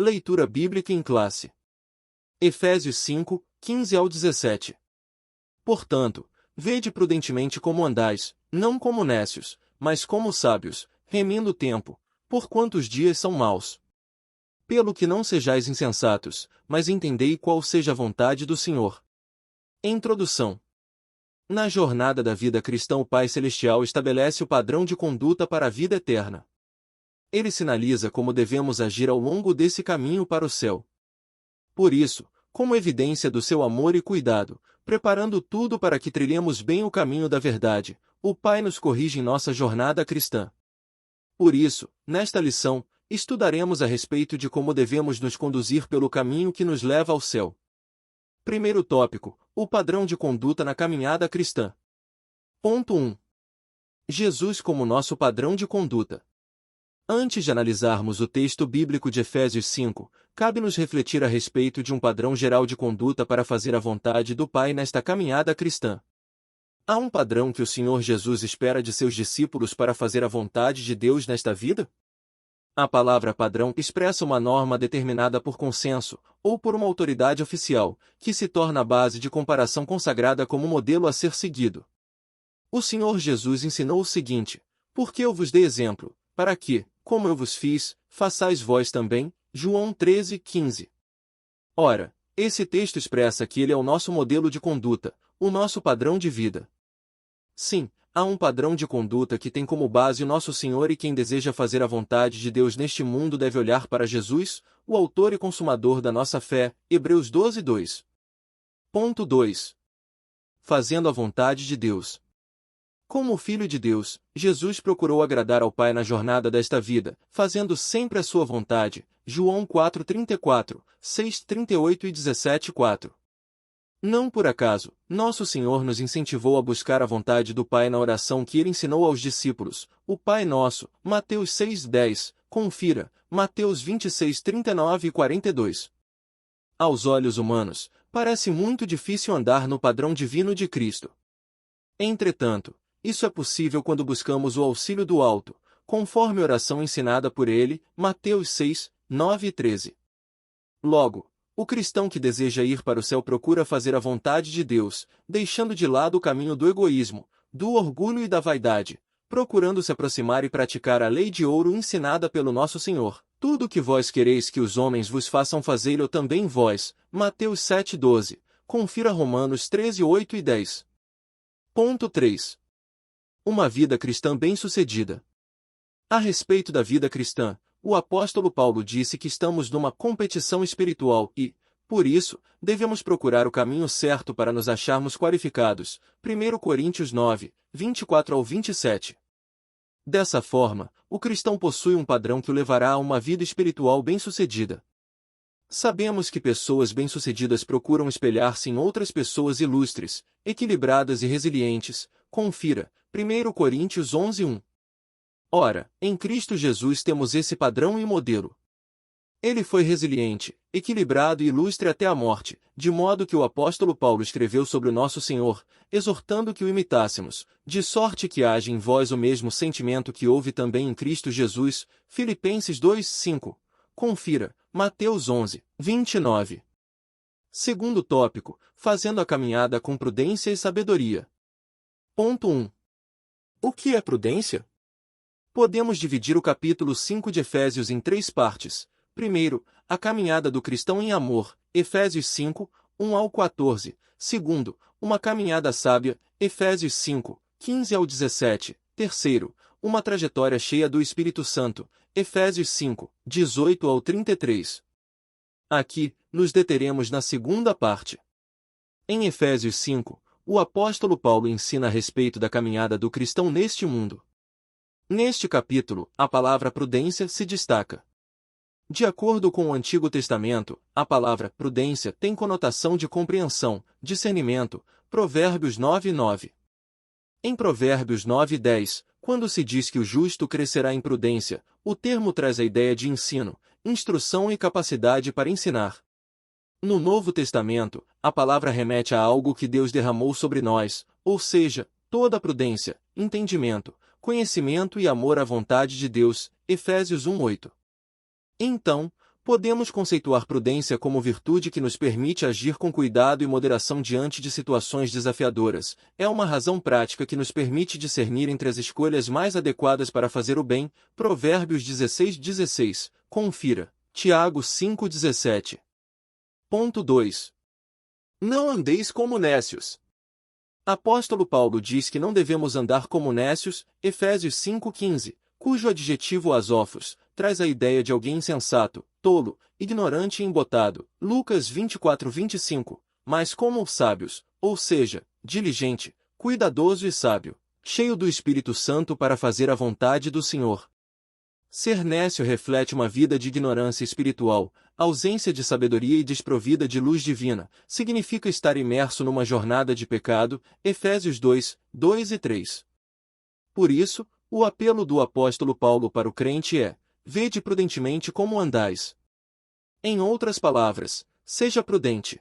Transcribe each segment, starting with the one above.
Leitura bíblica em classe. Efésios 5, 15 ao 17. Portanto, vede prudentemente como andais, não como nécios, mas como sábios, remindo o tempo, porquanto os dias são maus. Pelo que não sejais insensatos, mas entendei qual seja a vontade do Senhor. Introdução. Na jornada da vida cristã, o Pai Celestial estabelece o padrão de conduta para a vida eterna. Ele sinaliza como devemos agir ao longo desse caminho para o céu. Por isso, como evidência do seu amor e cuidado, preparando tudo para que trilhemos bem o caminho da verdade, o Pai nos corrige em nossa jornada cristã. Por isso, nesta lição, estudaremos a respeito de como devemos nos conduzir pelo caminho que nos leva ao céu. Primeiro tópico: o padrão de conduta na caminhada cristã. Ponto 1. Jesus como nosso padrão de conduta. Antes de analisarmos o texto bíblico de Efésios 5, cabe-nos refletir a respeito de um padrão geral de conduta para fazer a vontade do Pai nesta caminhada cristã. Há um padrão que o Senhor Jesus espera de seus discípulos para fazer a vontade de Deus nesta vida? A palavra padrão expressa uma norma determinada por consenso, ou por uma autoridade oficial, que se torna a base de comparação consagrada como modelo a ser seguido. O Senhor Jesus ensinou o seguinte: porque eu vos dei exemplo, para que, como eu vos fiz, façais vós também. João 13:15. Ora, esse texto expressa que ele é o nosso modelo de conduta, o nosso padrão de vida. Sim, há um padrão de conduta que tem como base o nosso Senhor, e quem deseja fazer a vontade de Deus neste mundo deve olhar para Jesus, o autor e consumador da nossa fé. Hebreus 12:2. Ponto 2. Fazendo a vontade de Deus. Como Filho de Deus, Jesus procurou agradar ao Pai na jornada desta vida, fazendo sempre a sua vontade. João 4:34, 6:38 e 17:4. Não por acaso, nosso Senhor nos incentivou a buscar a vontade do Pai na oração que ele ensinou aos discípulos, o Pai Nosso, Mateus 6:10, confira, Mateus 26:39 e 42. Aos olhos humanos, parece muito difícil andar no padrão divino de Cristo. Entretanto, isso é possível quando buscamos o auxílio do alto, conforme a oração ensinada por ele, Mateus 6, 9 e 13. Logo, o cristão que deseja ir para o céu procura fazer a vontade de Deus, deixando de lado o caminho do egoísmo, do orgulho e da vaidade, procurando se aproximar e praticar a lei de ouro ensinada pelo nosso Senhor. Tudo o que vós quereis que os homens vos façam, fazei-lo também vós. Mateus 7:12. Confira Romanos 13, 8 e 10. Ponto 3. Uma vida cristã bem-sucedida. A respeito da vida cristã, o apóstolo Paulo disse que estamos numa competição espiritual e, por isso, devemos procurar o caminho certo para nos acharmos qualificados. 1 Coríntios 9, 24 ao 27. Dessa forma, o cristão possui um padrão que o levará a uma vida espiritual bem-sucedida. Sabemos que pessoas bem-sucedidas procuram espelhar-se em outras pessoas ilustres, equilibradas e resilientes. Confira, 1 Coríntios 11:1. Ora, em Cristo Jesus temos esse padrão e modelo. Ele foi resiliente, equilibrado e ilustre até a morte, de modo que o apóstolo Paulo escreveu sobre o nosso Senhor, exortando que o imitássemos, de sorte que haja em vós o mesmo sentimento que houve também em Cristo Jesus. Filipenses 2:5. Confira, Mateus 11, 29. Segundo tópico, fazendo a caminhada com prudência e sabedoria. Ponto 1. O que é prudência? Podemos dividir o capítulo 5 de Efésios em 3 partes. Primeiro, a caminhada do cristão em amor, Efésios 5, 1 ao 14. Segundo, uma caminhada sábia, Efésios 5, 15 ao 17. Terceiro, uma trajetória cheia do Espírito Santo, Efésios 5, 18 ao 33. Aqui, nos deteremos na segunda parte. Em Efésios 5, o apóstolo Paulo ensina a respeito da caminhada do cristão neste mundo. Neste capítulo, a palavra prudência se destaca. De acordo com o Antigo Testamento, a palavra prudência tem conotação de compreensão, discernimento. Provérbios 9:9. Em Provérbios 9:10, quando se diz que o justo crescerá em prudência, o termo traz a ideia de ensino, instrução e capacidade para ensinar. No Novo Testamento, a palavra remete a algo que Deus derramou sobre nós, ou seja, toda a prudência, entendimento, conhecimento e amor à vontade de Deus. Efésios 1:8. Então, Podemos conceituar prudência como virtude que nos permite agir com cuidado e moderação diante de situações desafiadoras. É uma razão prática que nos permite discernir entre as escolhas mais adequadas para fazer o bem. Provérbios 16:16. Confira. Tiago 5:17. Ponto 2. Não andeis como nécios. Apóstolo Paulo diz que não devemos andar como nécios, Efésios 5:15, cujo adjetivo asófos traz a ideia de alguém insensato, tolo, ignorante e embotado, Lucas 24:25, mas como sábios, ou seja, diligente, cuidadoso e sábio, cheio do Espírito Santo para fazer a vontade do Senhor. Ser nécio reflete uma vida de ignorância espiritual, ausência de sabedoria e desprovida de luz divina, significa estar imerso numa jornada de pecado, Efésios 2:2 e 3. Por isso, o apelo do apóstolo Paulo para o crente é: vede prudentemente como andais. Em outras palavras, seja prudente.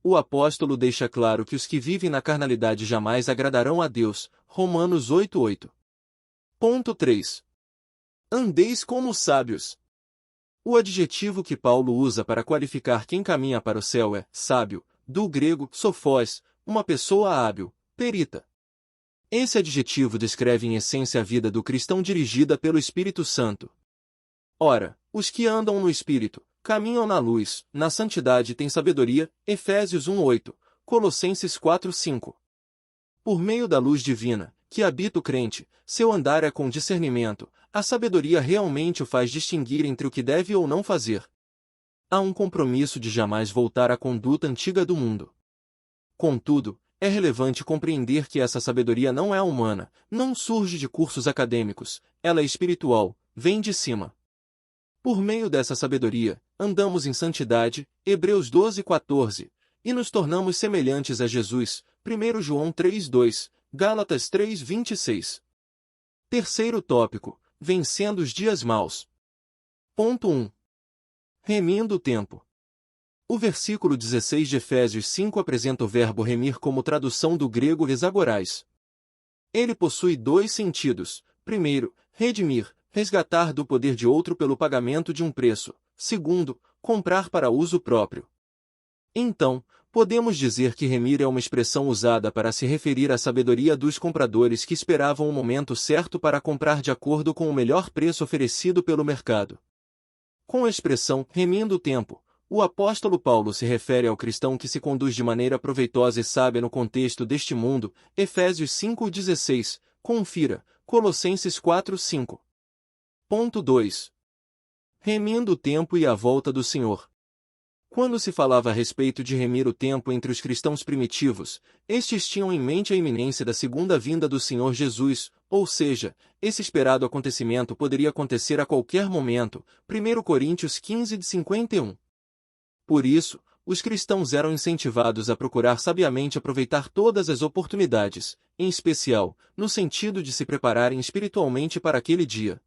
O apóstolo deixa claro que os que vivem na carnalidade jamais agradarão a Deus, Romanos 8:8. Ponto 3. Andeis como sábios. O adjetivo que Paulo usa para qualificar quem caminha para o céu é sábio, do grego sofós, uma pessoa hábil, perita. Esse adjetivo descreve em essência a vida do cristão dirigida pelo Espírito Santo. Ora, os que andam no Espírito, caminham na luz, na santidade têm sabedoria, Efésios 1:8, Colossenses 4:5. Por meio da luz divina, que habita o crente, seu andar é com discernimento, a sabedoria realmente o faz distinguir entre o que deve ou não fazer. Há um compromisso de jamais voltar à conduta antiga do mundo. Contudo, é relevante compreender que essa sabedoria não é humana, não surge de cursos acadêmicos, ela é espiritual, vem de cima. Por meio dessa sabedoria, andamos em santidade, Hebreus 12:14, e nos tornamos semelhantes a Jesus, 1 João 3:2, Gálatas 3:26. Terceiro tópico, vencendo os dias maus. Ponto 1. Remindo o tempo. O versículo 16 de Efésios 5 apresenta o verbo remir como tradução do grego exagorais. Ele possui dois sentidos. Primeiro, redimir, resgatar do poder de outro pelo pagamento de um preço. Segundo, comprar para uso próprio. Então, podemos dizer que remir é uma expressão usada para se referir à sabedoria dos compradores que esperavam o momento certo para comprar de acordo com o melhor preço oferecido pelo mercado. Com a expressão remindo o tempo, o apóstolo Paulo se refere ao cristão que se conduz de maneira proveitosa e sábia no contexto deste mundo, Efésios 5:16, confira, Colossenses 4:5. Ponto 2. Remindo o tempo e a volta do Senhor. Quando se falava a respeito de remir o tempo entre os cristãos primitivos, estes tinham em mente a iminência da segunda vinda do Senhor Jesus, ou seja, esse esperado acontecimento poderia acontecer a qualquer momento, 1 Coríntios 15:51. Por isso, os cristãos eram incentivados a procurar sabiamente aproveitar todas as oportunidades, em especial, no sentido de se prepararem espiritualmente para aquele dia.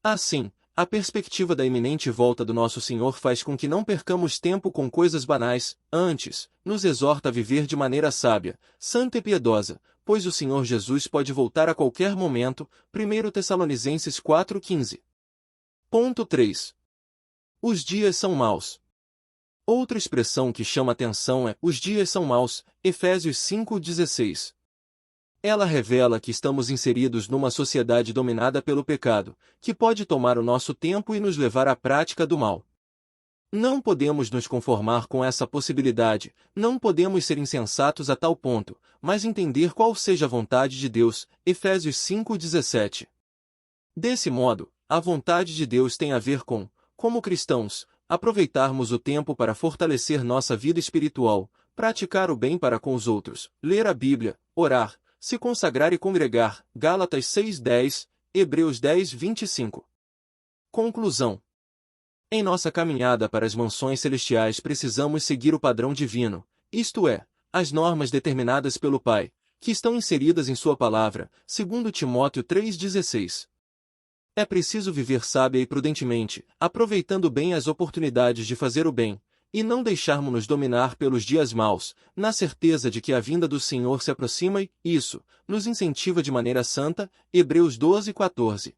Assim, a perspectiva da iminente volta do nosso Senhor faz com que não percamos tempo com coisas banais, antes, nos exorta a viver de maneira sábia, santa e piedosa, pois o Senhor Jesus pode voltar a qualquer momento, 1 Tessalonicenses 4:15. Ponto 3. Os dias são maus. Outra expressão que chama atenção é os dias são maus, Efésios 5:16. Ela revela que estamos inseridos numa sociedade dominada pelo pecado, que pode tomar o nosso tempo e nos levar à prática do mal. Não podemos nos conformar com essa possibilidade, não podemos ser insensatos a tal ponto, mas entender qual seja a vontade de Deus, Efésios 5:17. Desse modo, a vontade de Deus tem a ver com, como cristãos, aproveitarmos o tempo para fortalecer nossa vida espiritual, praticar o bem para com os outros, ler a Bíblia, orar, se consagrar e congregar, Gálatas 6:10, Hebreus 10:25. Conclusão. Em nossa caminhada para as mansões celestiais precisamos seguir o padrão divino, isto é, as normas determinadas pelo Pai, que estão inseridas em sua palavra, segundo Timóteo 3:16. É preciso viver sábia e prudentemente, aproveitando bem as oportunidades de fazer o bem, e não deixarmos-nos dominar pelos dias maus, na certeza de que a vinda do Senhor se aproxima e, isso, nos incentiva de maneira santa, Hebreus 12:14.